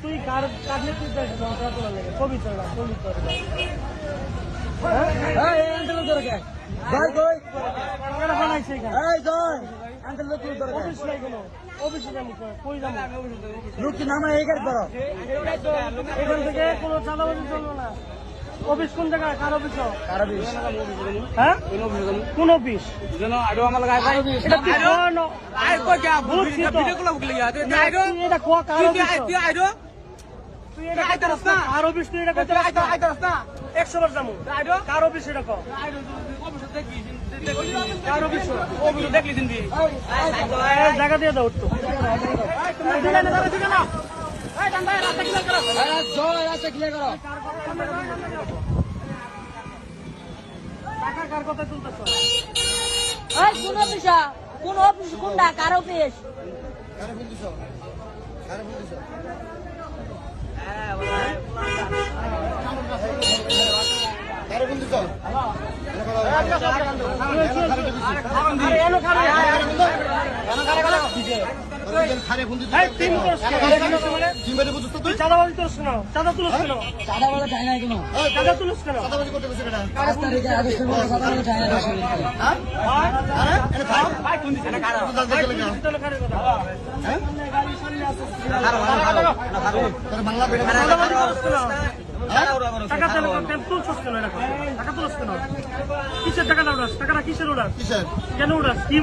তুই কার নেতৃত্বে পবিত্র না পবিত্র এখান থেকে কোনো চাঁদাবাজি চলবে না। অফিস কোন জায়গায়? কার অফিস? হ্যাঁ কোন অফিস? কার অফিস? তুই এটা করতে 100 বার যাবো। কার অফিস এটা কর? কার অফিস? দেখলি দিন জায়গা দিয়ে দাও একটু। টাকা কার কথা তুলতেছ? কোন অফিস? কোন অফিস? কোনটা? কার অফিস? চাঁদাবাজি তুলস কেন? চাঁদা তুলস কেন? চাঁদা তুলস কেন? টাকা তুলছস কেন? টাকা তুলস কেন? কিসের টাকা উড়াস? টাকাটা কিসের উড়াস? কেন উড়াস? কি